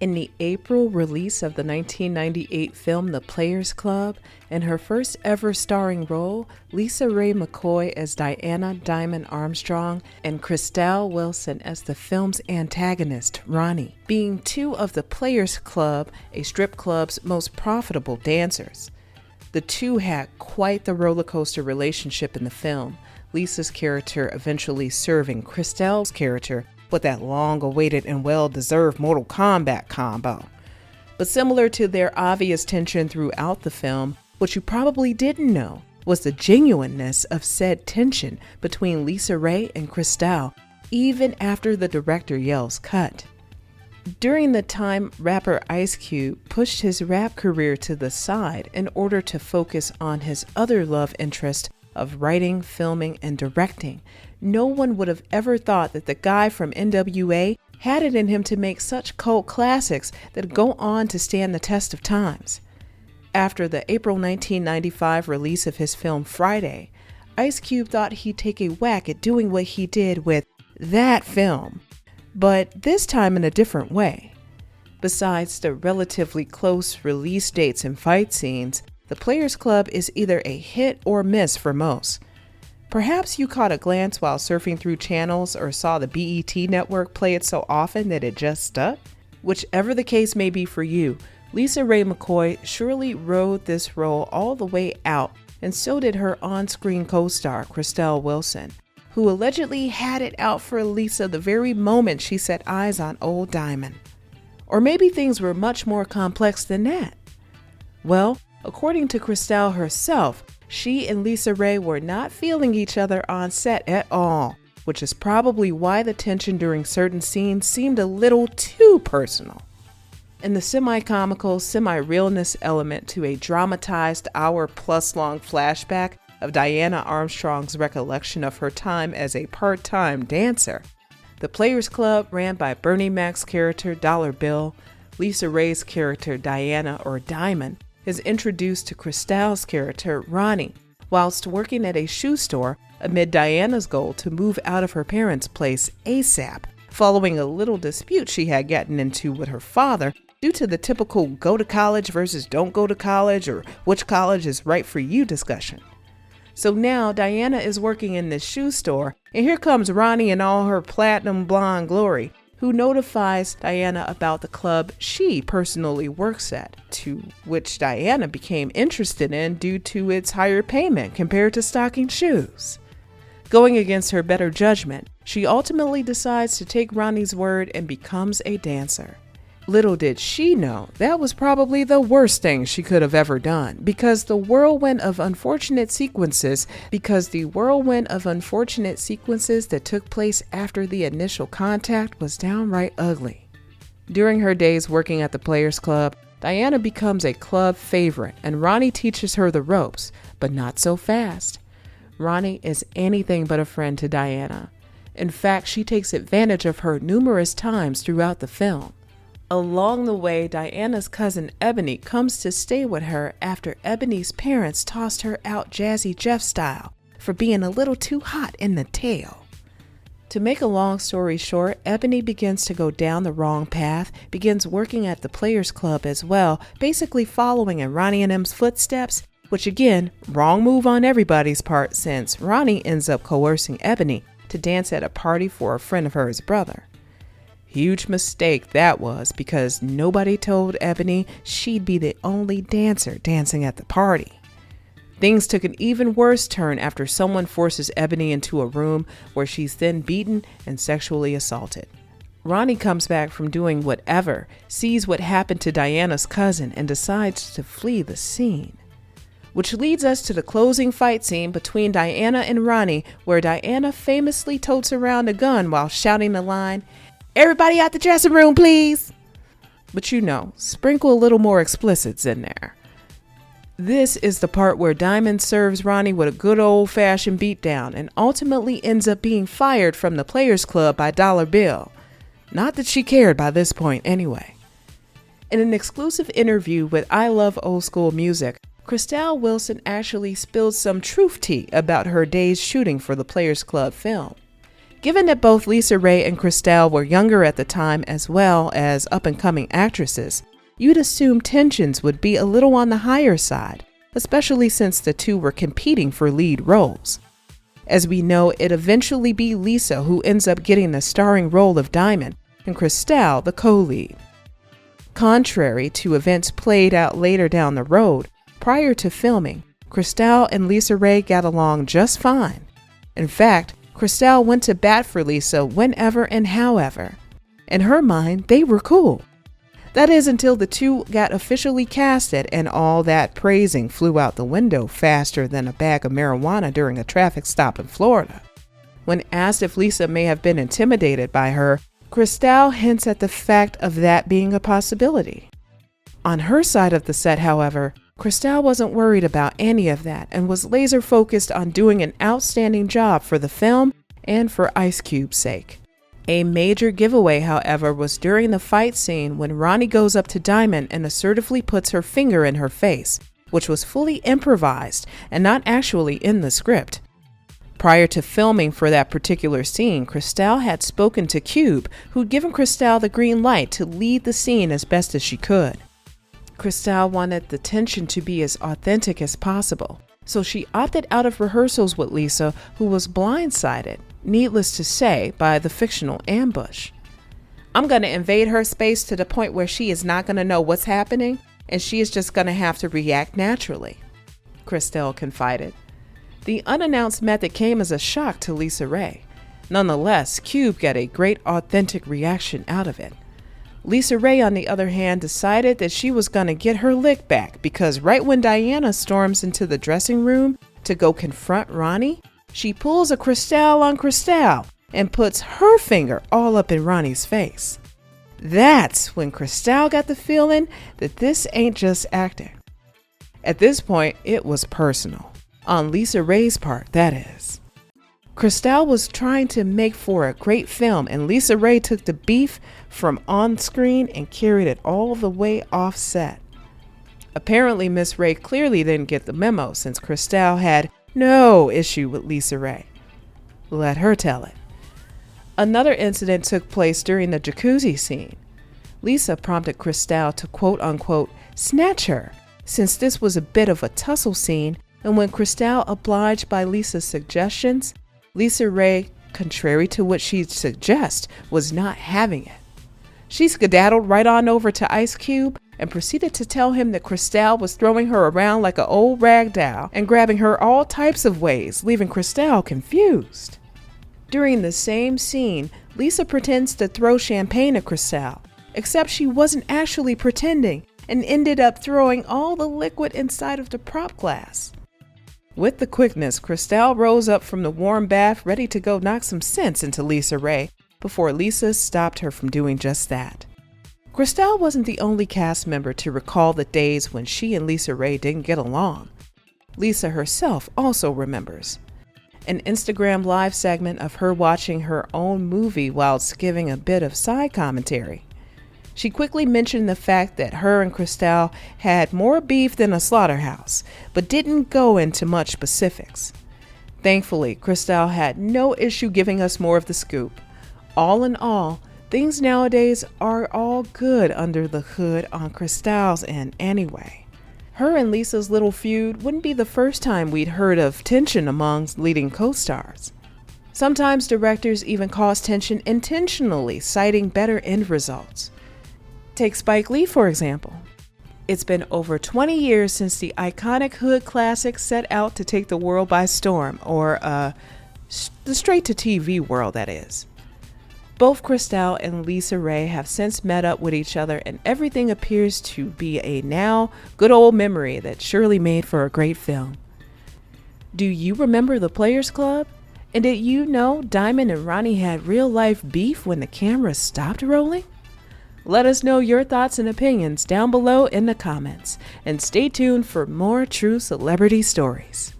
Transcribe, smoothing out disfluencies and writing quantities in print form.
In the April release of the 1998 film The Players Club, in her first ever starring role, Lisaraye McCoy as Diana Diamond Armstrong and Chrystale Wilson as the film's antagonist, Ronnie, being two of the Players Club, a strip club's most profitable dancers. The two had quite the roller coaster relationship in the film, Lisa's character eventually serving Chrystale's character with that long-awaited and well-deserved Mortal Kombat combo. But similar to their obvious tension throughout the film, what you probably didn't know was the genuineness of said tension between Lisaraye and Chrystale, even after the director yells cut. During the time rapper Ice Cube pushed his rap career to the side in order to focus on his other love interest of writing, filming, and directing, no one would have ever thought that the guy from NWA had it in him to make such cult classics that go on to stand the test of times. After the April 1995 release of his film Friday, Ice Cube thought he'd take a whack at doing what he did with that film, but this time in a different way. Besides the relatively close release dates and fight scenes, The Players Club is either a hit or miss for most. Perhaps you caught a glance while surfing through channels or saw the BET network play it so often that it just stuck. Whichever the case may be for you, Lisaraye McCoy surely rode this role all the way out, and so did her on-screen co-star Chrystale Wilson, who allegedly had it out for Lisa the very moment she set eyes on old Diamond. Or maybe things were much more complex than that. Well, according to Chrystale herself, she and Lisaraye were not feeling each other on set at all, which is probably why the tension during certain scenes seemed a little too personal. And the semi-comical, semi-realness element to a dramatized hour-plus-long flashback of Diana Armstrong's recollection of her time as a part-time dancer. The Players Club, ran by Bernie Mac's character Dollar Bill, Lisaraye's character Diana or Diamond, is introduced to Chrystale's character, Ronnie, whilst working at a shoe store amid Diana's goal to move out of her parents' place ASAP, following a little dispute she had gotten into with her father due to the typical go to college versus don't go to college or which college is right for you discussion. So now Diana is working in this shoe store, and here comes Ronnie in all her platinum blonde glory, who notifies Diana about the club she personally works at, to which Diana became interested in due to its higher payment compared to stocking shoes. Going against her better judgment, she ultimately decides to take Ronnie's word and becomes a dancer. Little did she know that was probably the worst thing she could have ever done, because the whirlwind of unfortunate sequences that took place after the initial contact was downright ugly. During her days working at the Players Club, Diana becomes a club favorite, and Ronnie teaches her the ropes, but not so fast. Ronnie is anything but a friend to Diana. In fact, she takes advantage of her numerous times throughout the film. Along the way, Diana's cousin Ebony comes to stay with her after Ebony's parents tossed her out Jazzy Jeff style for being a little too hot in the tail. To make a long story short, Ebony begins to go down the wrong path, begins working at the Players Club as well, basically following in Ronnie and M's footsteps, which again, wrong move on everybody's part since Ronnie ends up coercing Ebony to dance at a party for a friend of hers brother. Huge mistake that was, because nobody told Ebony she'd be the only dancer dancing at the party. Things took an even worse turn after someone forces Ebony into a room where she's then beaten and sexually assaulted. Ronnie comes back from doing whatever, sees what happened to Diana's cousin, and decides to flee the scene. Which leads us to the closing fight scene between Diana and Ronnie, where Diana famously totes around a gun while shouting the line, "Everybody out the dressing room, please." But sprinkle a little more explicits in there. This is the part where Diamond serves Ronnie with a good old-fashioned beatdown and ultimately ends up being fired from the Players Club by Dollar Bill. Not that she cared by this point anyway. In an exclusive interview with I Love Old School Music, Chrystale Wilson actually spilled some truth tea about her days shooting for the Players Club film. Given that both Lisaraye and Chrystale were younger at the time as well as up-and-coming actresses, you'd assume tensions would be a little on the higher side, especially since the two were competing for lead roles. As we know, it eventually be Lisa who ends up getting the starring role of Diamond, and Chrystale the co-lead. Contrary to events played out later down the road, prior to filming, Chrystale and Lisaraye got along just fine. In fact, Chrystale went to bat for Lisa whenever and however. In her mind, they were cool. That is until the two got officially casted and all that praising flew out the window faster than a bag of marijuana during a traffic stop in Florida. When asked if Lisa may have been intimidated by her, Chrystale hints at the fact of that being a possibility. On her side of the set, however, Chrystale wasn't worried about any of that and was laser focused on doing an outstanding job for the film and for Ice Cube's sake. A major giveaway, however, was during the fight scene when Ronnie goes up to Diamond and assertively puts her finger in her face, which was fully improvised and not actually in the script. Prior to filming for that particular scene, Chrystale had spoken to Cube, who'd given Chrystale the green light to lead the scene as best as she could. Chrystale wanted the tension to be as authentic as possible, so she opted out of rehearsals with Lisa, who was blindsided, needless to say, by the fictional ambush. "I'm going to invade her space to the point where she is not going to know what's happening, and she is just going to have to react naturally," Chrystale confided. The unannounced method came as a shock to Lisaraye. Nonetheless, Cube got a great authentic reaction out of it. Lisaraye, on the other hand, decided that she was going to get her lick back because right when Diana storms into the dressing room to go confront Ronnie, she pulls a Chrystale on Chrystale and puts her finger all up in Ronnie's face. That's when Chrystale got the feeling that this ain't just acting. At this point, it was personal. On Lisaraye's part, that is. Chrystale was trying to make for a great film, and Lisaraye took the beef from on screen and carried it all the way off set. Apparently, Miss Raye clearly didn't get the memo since Chrystale had no issue with Lisaraye. Let her tell it. Another incident took place during the jacuzzi scene. Lisa prompted Chrystale to quote-unquote snatch her, since this was a bit of a tussle scene, and when Chrystale obliged by Lisa's suggestions, Lisaraye, contrary to what she'd suggest, was not having it. She skedaddled right on over to Ice Cube and proceeded to tell him that Chrystale was throwing her around like an old rag doll and grabbing her all types of ways, leaving Chrystale confused. During the same scene, Lisa pretends to throw champagne at Chrystale, except she wasn't actually pretending and ended up throwing all the liquid inside of the prop glass. With the quickness, Chrystale rose up from the warm bath ready to go knock some sense into Lisaraye before Lisa stopped her from doing just that. Chrystale wasn't the only cast member to recall the days when she and Lisaraye didn't get along. Lisa herself also remembers an Instagram live segment of her watching her own movie whilst giving a bit of side commentary. She quickly mentioned the fact that her and Chrystale had more beef than a slaughterhouse, but didn't go into much specifics. Thankfully, Chrystale had no issue giving us more of the scoop. All in all, things nowadays are all good under the hood on Chrystale's end anyway. Her and Lisa's little feud wouldn't be the first time we'd heard of tension amongst leading co-stars. Sometimes directors even cause tension intentionally, citing better end results. Take Spike Lee, for example. It's been over 20 years since the iconic hood classic set out to take the world by storm, or the straight-to-TV world, that is. Both Chrystale and Lisaraye have since met up with each other, and everything appears to be a now good old memory that surely made for a great film. Do you remember the Players Club? And did you know Diamond and Ronnie had real-life beef when the camera stopped rolling? Let us know your thoughts and opinions down below in the comments, and stay tuned for more true celebrity stories.